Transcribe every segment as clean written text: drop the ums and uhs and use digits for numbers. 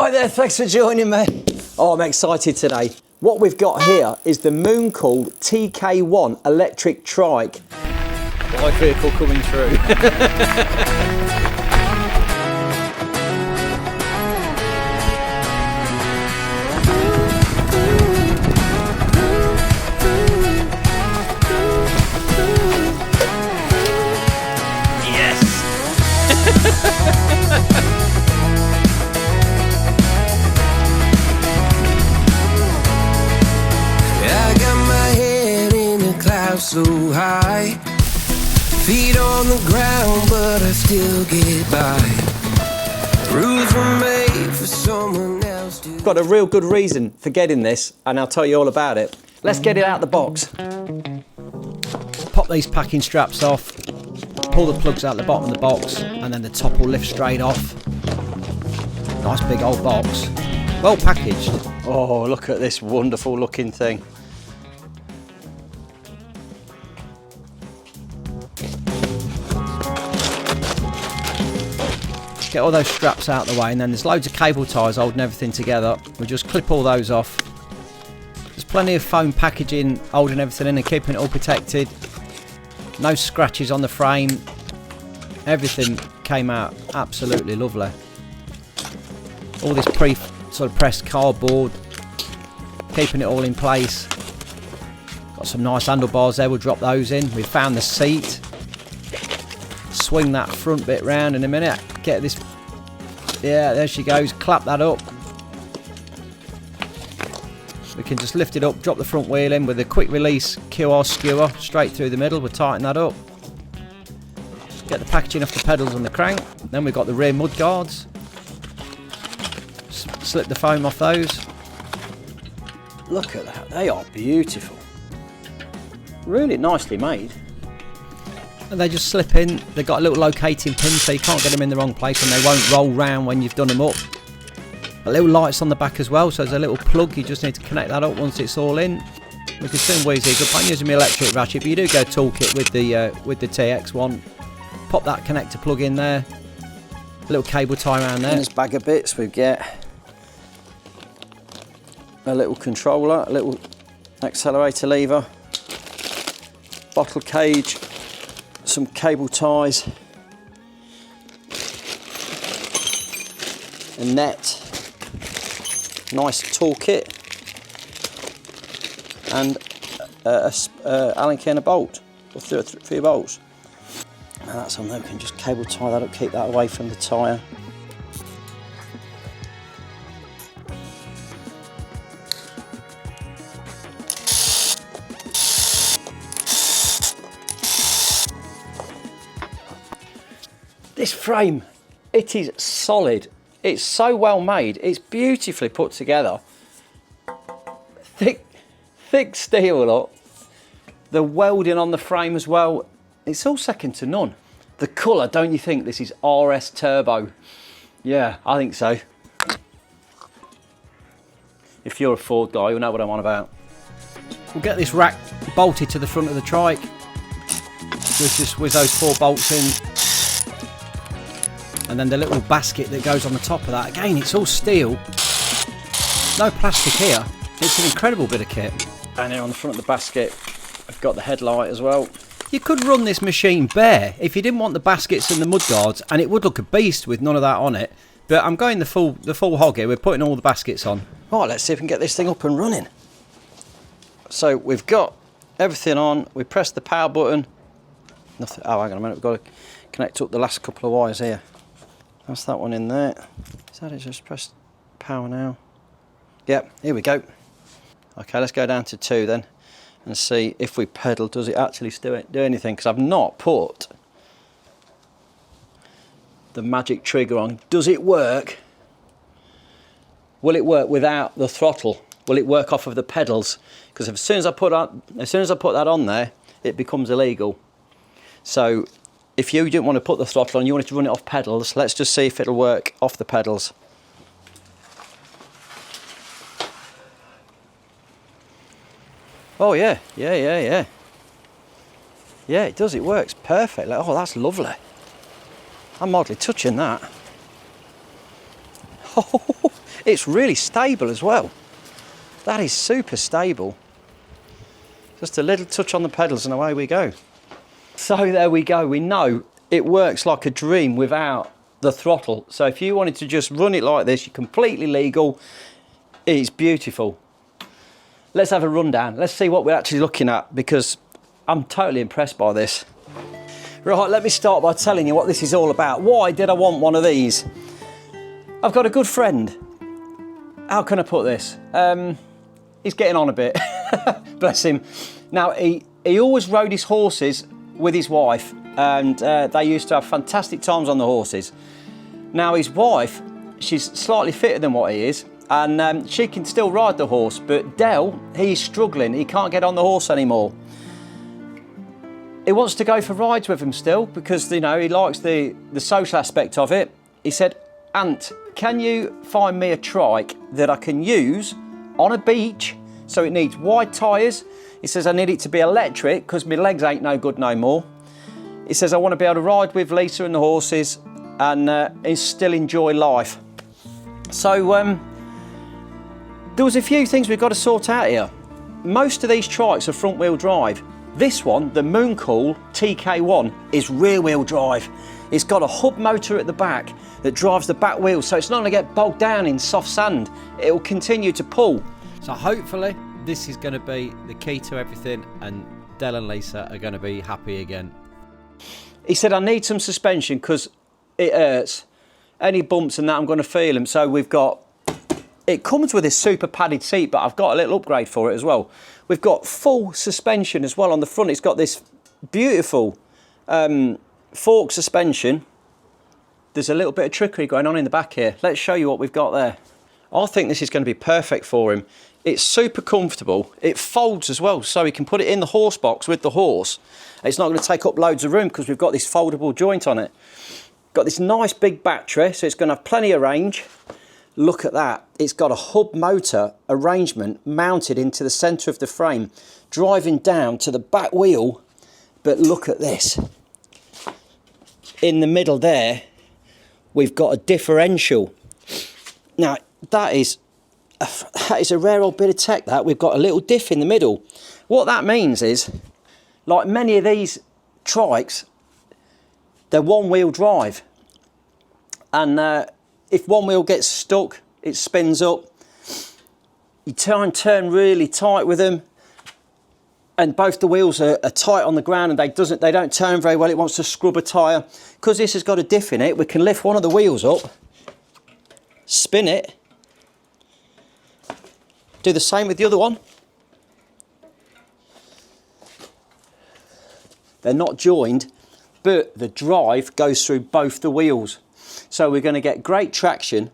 Hi there, thanks for joining me. Oh, I'm excited today. What we've got here is the Mooncool TK1 electric trike. Live vehicle coming through. So high, feet on the ground, but I still get by. Rules were made for someone else to... Got a real good reason for getting this, and I'll tell you all about it. Let's get it out of the box. Pop these packing straps off, pull the plugs out the bottom of the box, and then the top will lift straight off. Nice big old box, well packaged. Oh, look at this wonderful looking thing. Get all those straps out of the way, and then there's loads of cable ties holding everything together. We just clip all those off. There's plenty of foam packaging holding everything in and keeping it all protected. No scratches on the frame. Everything came out absolutely lovely. All this pressed cardboard, keeping it all in place. Got some nice handlebars there, we'll drop those in. We found the seat. Swing that front bit round in a minute. Get this, yeah, there she goes, clap that up. We can just lift it up, drop the front wheel in with a quick release QR skewer straight through the middle. We'll tighten that up. Get the packaging off the pedals on the crank. Then we've got the rear mud guards. Slip the foam off those. Look at that, they are beautiful. Really nicely made. And they just slip in. They've got a little locating pin so you can't get them in the wrong place, and they won't roll round when you've done them up. A little lights on the back as well, so there's a little plug. You just need to connect that up once it's all in. We can soon wheeze these up. I'm using my electric ratchet, but you do go toolkit with the TX1. Pop that connector plug in there. A little cable tie around there. In this bag of bits we get a little controller, a little accelerator lever, bottle cage, some cable ties, a net, nice toolkit, and a Allen key and a bolt, or three bolts. And that's on there. We can just cable tie that up, keep that away from the tyre. This frame, it is solid. It's so well made. It's beautifully put together. Thick steel, look. The welding on the frame as well. It's all second to none. The colour, don't you think this is RS Turbo? Yeah, I think so. If you're a Ford guy, you'll know what I'm on about. We'll get this rack bolted to the front of the trike. With those 4 bolts in. And then the little basket that goes on the top of that. Again, it's all steel. No plastic here. It's an incredible bit of kit. And here on the front of the basket, I've got the headlight as well. You could run this machine bare if you didn't want the baskets and the mud guards, and it would look a beast with none of that on it. But I'm going the full hog here. We're putting all the baskets on. Right, let's see if we can get this thing up and running. So we've got everything on. We press the power button. Nothing. Oh, hang on a minute. We've got to connect up the last couple of wires here. That's that one in there. Is that it? Just press power now. Yep, here we go. Okay, let's go down to 2 then and see if we pedal, does it actually do anything? Because I've not put the magic trigger on. Does it work? Will it work without the throttle? Will it work off of the pedals? Because as soon as I put that on there, it becomes illegal. So if you didn't want to put the throttle on, you wanted to run it off pedals, let's just see if it'll work off the pedals. Oh yeah. Yeah, it does, it works perfectly. Oh, that's lovely. I'm hardly touching that. Oh, It's really stable as well. That is super stable. Just a little touch on the pedals and away we go. So there we go. We know it works like a dream without the throttle. So if you wanted to just run it like this, you're completely legal. It's beautiful. Let's have a rundown. Let's see what we're actually looking at, because I'm totally impressed by this. Right, let me start by telling you what this is all about. Why did I want one of these? I've got a good friend. How can I put this? He's getting on a bit. Bless him. Now, he always rode his horses with his wife, and they used to have fantastic times on the horses. Now, his wife, she's slightly fitter than what he is, and she can still ride the horse, but Dell, he's struggling. He can't get on the horse anymore. He wants to go for rides with him still, because, you know, he likes the social aspect of it. He said, Ant, can you find me a trike that I can use on a beach? So it needs wide tyres. He says, I need it to be electric because my legs ain't no good no more. He says, I want to be able to ride with Lisa and the horses and still enjoy life. So there was a few things we've got to sort out here. Most of these trikes are front wheel drive. This one, the Mooncool TK1, is rear wheel drive. It's got a hub motor at the back that drives the back wheels, so it's not going to get bogged down in soft sand. It will continue to pull. So hopefully this is going to be the key to everything, and Del and Lisa are going to be happy again. He said, I need some suspension because it hurts. Any bumps and that, I'm going to feel them. So we've got, it comes with this super padded seat, but I've got a little upgrade for it as well. We've got full suspension as well on the front. It's got this beautiful fork suspension. There's a little bit of trickery going on in the back here. Let's show you what we've got there. I think this is going to be perfect for him. It's super comfortable. It folds as well, so he can put it in the horse box with the horse. It's not going to take up loads of room because we've got this foldable joint on it. Got this nice big battery, so it's going to have plenty of range. Look at that. It's got a hub motor arrangement mounted into the centre of the frame, driving down to the back wheel. But look at this. In the middle there, we've got a differential. Now, that is a rare old bit of tech, that. We've got a little diff in the middle. What that means is, like many of these trikes, they're one-wheel drive. And if one wheel gets stuck, it spins up. You try and turn really tight with them, and both the wheels are tight on the ground and they don't turn very well. It wants to scrub a tyre. Because this has got a diff in it, we can lift one of the wheels up, spin it, do the same with the other one. They're not joined, but the drive goes through both the wheels. So we're going to get great traction.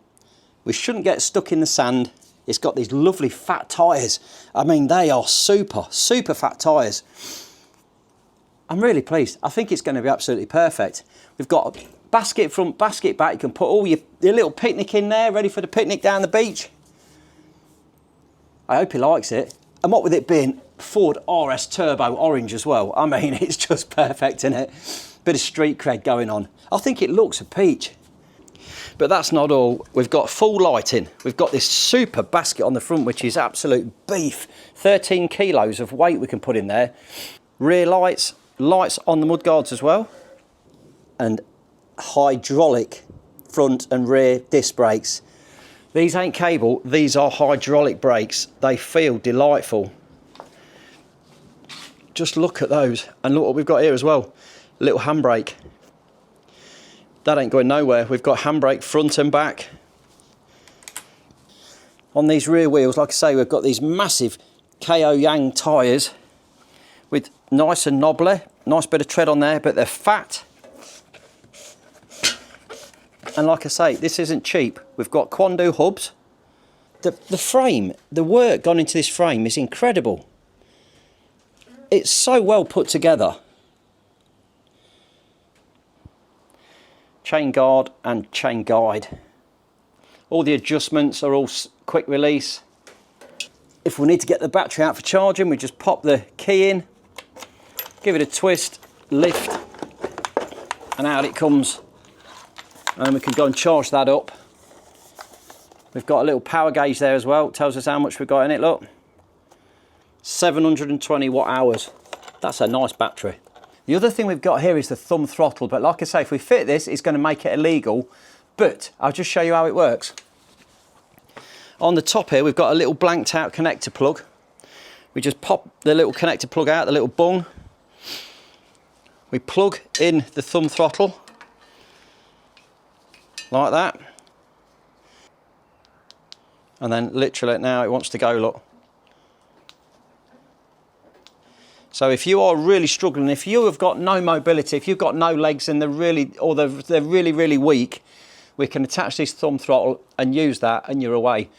We shouldn't get stuck in the sand. It's got these lovely fat tyres. I mean, they are super, super fat tyres. I'm really pleased. I think it's going to be absolutely perfect. We've got a basket front, basket back. You can put all your little picnic in there, ready for the picnic down the beach. I hope he likes it. And what with it being Ford RS Turbo Orange as well, I mean, it's just perfect, isn't it? Bit of street cred going on. I think it looks a peach. But that's not all. We've got full lighting. We've got this super basket on the front, which is absolute beef. 13 kilos of weight we can put in there. Rear lights, lights on the mudguards as well. And hydraulic front and rear disc brakes. These ain't cable, these are hydraulic brakes. They feel delightful. Just look at those. And look what we've got here as well. A little handbrake. That ain't going nowhere. We've got handbrake front and back. On these rear wheels, like I say, we've got these massive KO Yang tyres with nice and knobbly, nice bit of tread on there, but they're fat. And like I say, this isn't cheap. We've got Quando hubs. The frame, the work gone into this frame is incredible. It's so well put together. Chain guard and chain guide. All the adjustments are all quick release. If we need to get the battery out for charging, we just pop the key in, give it a twist, lift, and out it comes. And we can go and charge that up. We've got a little power gauge there as well. It tells us how much we've got in it, look. 720 watt hours. That's a nice battery. The other thing we've got here is the thumb throttle, but like I say, if we fit this, it's going to make it illegal, but I'll just show you how it works. On the top here, we've got a little blanked out connector plug. We just pop the little connector plug out, the little bung. We plug in the thumb throttle, like that. And then literally now it wants to go, look. So if you are really struggling, if you have got no mobility, if you've got no legs and they're really weak, we can attach this thumb throttle and use that and you're away.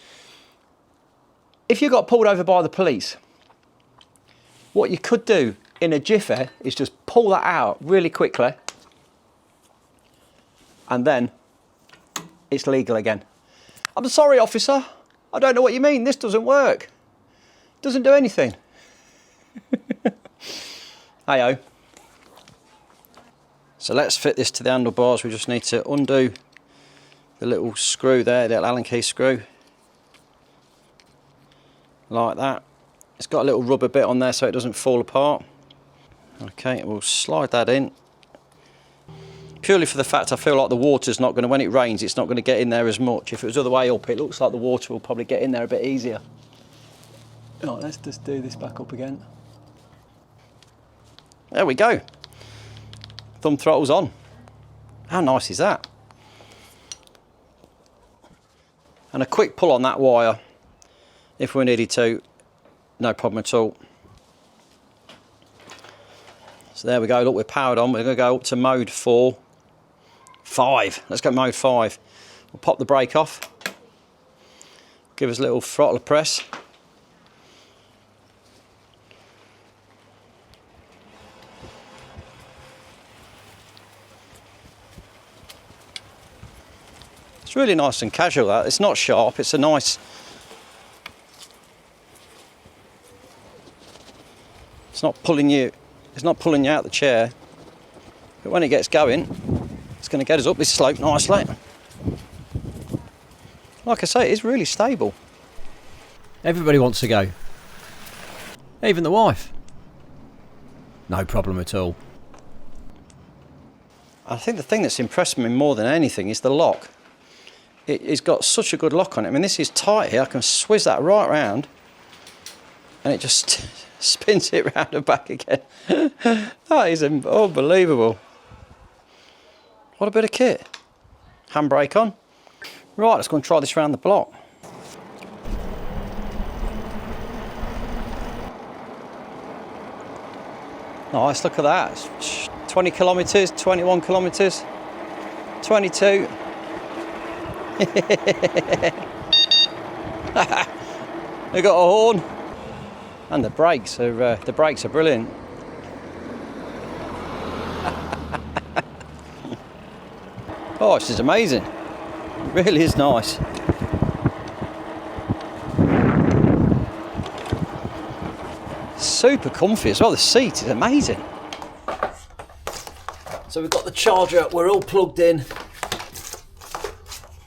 If you got pulled over by the police, what you could do in a jiffy is just pull that out really quickly and then it's legal again. I'm sorry, officer, I don't know what you mean, this doesn't work. Doesn't do anything. Hey-oh. So let's fit this to the handlebars. We just need to undo the little screw there, the little Allen key screw. Like that. It's got a little rubber bit on there so it doesn't fall apart. Okay, we'll slide that in. Purely for the fact I feel like the water's not going to, when it rains, it's not going to get in there as much. If it was the other way up, it looks like the water will probably get in there a bit easier. Right, let's just do this back up again. There we go. Thumb throttle's on. How nice is that? And a quick pull on that wire, if we needed to, no problem at all. So there we go, look, we're powered on. We're going to go up to mode 5. Let's go mode 5. We'll pop the brake off. Give us a little throttle press. It's really nice and casual, that. It's not sharp, it's a nice... It's not pulling you out the chair. But when it gets going, it's going to get us up this slope nicely. Like I say, it is really stable. Everybody wants to go. Even the wife. No problem at all. I think the thing that's impressed me more than anything is the lock. It's got such a good lock on it. I mean, this is tight here. I can swizz that right round and it just spins it round and back again. That is unbelievable. What a bit of kit. Handbrake on. Right, let's go and try this around the block. Nice, look at that. It's 20 kilometres, 21 kilometres, 22. They got a horn, and the brakes are brilliant. Oh, this is amazing. It really is nice. Super comfy as well. The seat is amazing. So we've got the charger. We're all plugged in.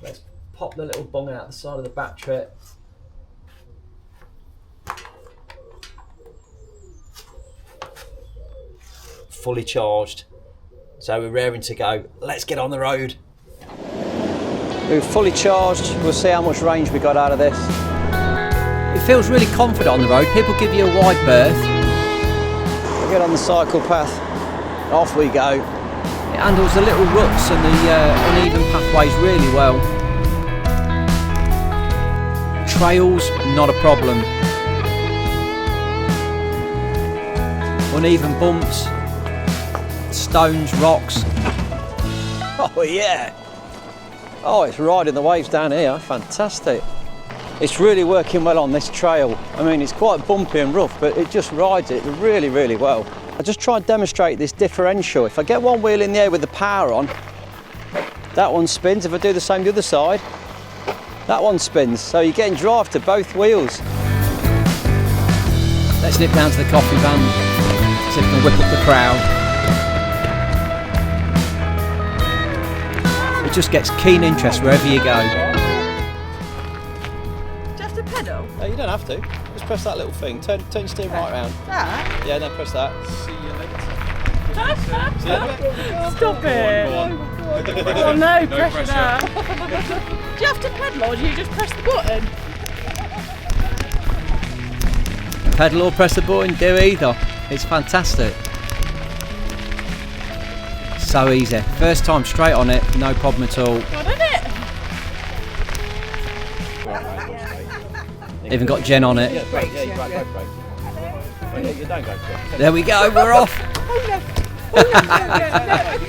Let's pop the little bung out the side of the battery. Fully charged. So we're raring to go. Let's get on the road. We're fully charged. We'll see how much range we got out of this. It feels really confident on the road. People give you a wide berth. We get on the cycle path. Off we go. It handles the little ruts and the uneven pathways really well. Trails, not a problem. Uneven bumps, stones, rocks. Oh yeah. Oh, it's riding the waves down here. Fantastic. It's really working well on this trail. I mean, it's quite bumpy and rough, but it just rides it really, really well. I just try and demonstrate this differential. If I get one wheel in the air with the power on, that one spins. If I do the same the other side, that one spins. So you're getting drive to both wheels. Let's nip down to the coffee van, see if we can whip up the crowd. It just gets keen interest wherever you go. have to. Just press that little thing. Turn your steering right round. That? Yeah, then press that. See you later. Stop it. Oh no, pressure that. Do you have to pedal or do you just press the button? Pedal or press the button, do either. It's fantastic. So easy. First time straight on it, no problem at all. Got it? Even got Jen on it. Yeah, you go brake. There we go, we're off.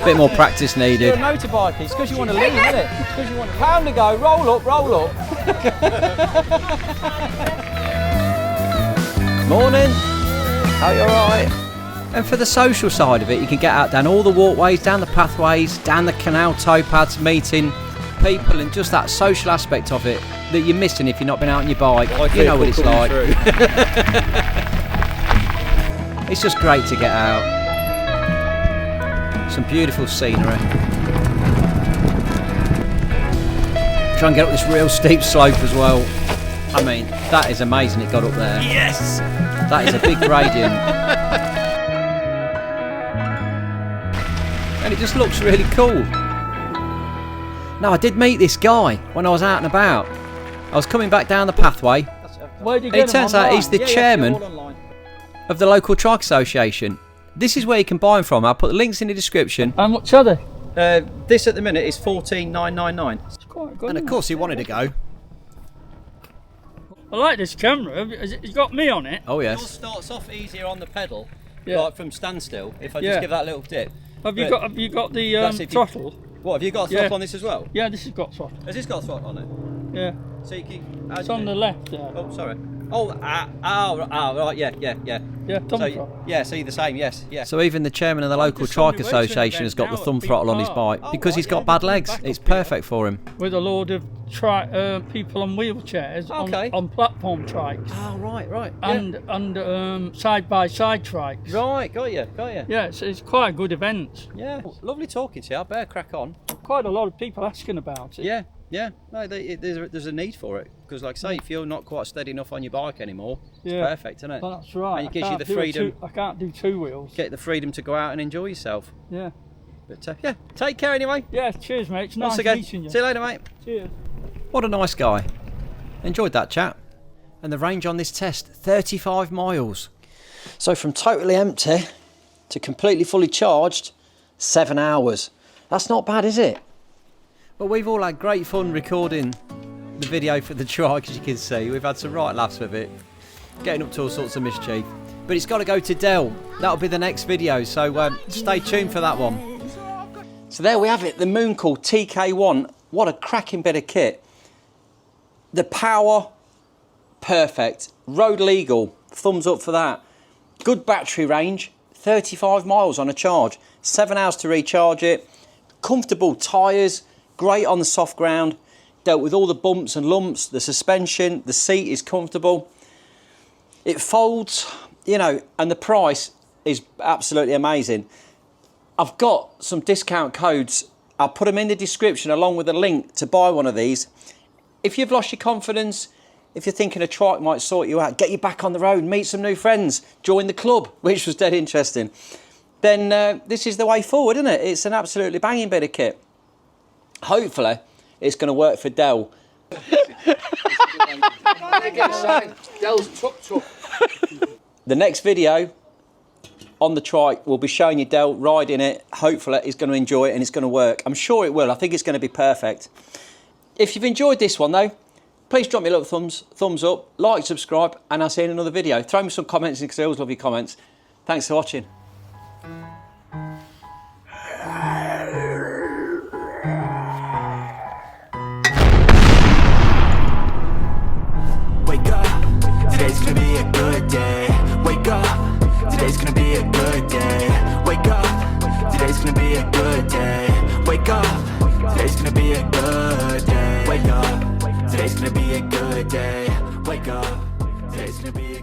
Bit more practice needed. You're a motorbike, it's because you want to lean, isn't it? It's because you want to pound to go, roll up, roll up. Morning. How you alright? And for the social side of it, you can get out down all the walkways, down the pathways, down the canal towpaths, meeting people, and just that social aspect of it that you're missing if you've not been out on your bike. You know what it's like. It's just great to get out. Some beautiful scenery. Try and get up this real steep slope as well. I mean, that is amazing it got up there. Yes! That is a big gradient. And it just looks really cool. Now, I did meet this guy when I was out and about. I was coming back down the pathway, Where'd you and get it turns out he's the chairman of the local Trike Association. This is where you can buy them from. I'll put the links in the description. How much are they? This at the minute is $14,999. It's quite good. And of course he wanted to go. I like this camera. It's got me on it. Oh Yours yes. starts off easier on the pedal, Yeah. like from standstill, if I just Yeah. give that little dip. Have you But got the that's if you- throttle? What, have you got a throttle on this as well? Yeah, this has got throttle. Has this got a throttle on it? Yeah. So you can... It's on the left there. Oh, sorry. Right, yeah. Yeah, thumb So, throttle. yeah, so you're the same, yes. So even the chairman of the local just on Trike the racing Association has got the event thumb now at throttle on his Big bike Park. because Oh, he's right, got yeah. bad legs. Back It's up here. perfect for him. With a load of people on wheelchairs Okay. on platform trikes Oh, right. and side by side trikes. Right, got you. Yeah, it's quite a good event. Yeah, lovely talking to you. I better crack on. Quite a lot of people asking about it. Yeah. No, there's a need for it because, like I say, if you're not quite steady enough on your bike anymore, it's Yeah. perfect, isn't it? Well, that's right. And it gives I you can't the do a freedom. I can't do two wheels. Get the freedom to go out and enjoy yourself. Yeah. But yeah, take care anyway. Yeah. Cheers, mate. It's Once nice again, meeting you. see you later, mate. Cheers. What a nice guy. Enjoyed that chat. And the range on this test, 35 miles. So from totally empty to completely fully charged, 7 hours. That's not bad, is it? Well, we've all had great fun recording the video for the Trike, as you can see. We've had some right laughs with it, getting up to all sorts of mischief. But it's got to go to Dell. That'll be the next video, so stay tuned for that one. So there we have it, the Mooncool TK1. What a cracking bit of kit. The power, perfect. Road legal, thumbs up for that. Good battery range, 35 miles on a charge. 7 hours to recharge it. Comfortable tyres, great on the soft ground. Dealt with all the bumps and lumps, the suspension, the seat is comfortable. It folds, you know, and the price is absolutely amazing. I've got some discount codes. I'll put them in the description along with a link to buy one of these. If you've lost your confidence, if you're thinking a Trike might sort you out, get you back on the road, meet some new friends, join the club, which was dead interesting, then this is the way forward, isn't it? It's an absolutely banging bit of kit. Hopefully, it's going to work for Dell. The next video on the Trike will be showing you Dell riding it. Hopefully, he's going to enjoy it and it's going to work. I'm sure it will. I think it's going to be perfect. If you've enjoyed this one though, please drop me a little thumbs up, like, subscribe, and I'll see you in another video. Throw me some comments in because I always love your comments. Thanks for watching. Wake up, today's gonna be a good day. Wake up, today's gonna be a good day. Wake up, today's gonna be a good day. Wake up, today's gonna be a good day. Wake up, today's gonna be a good day. Wake up, today's gonna be a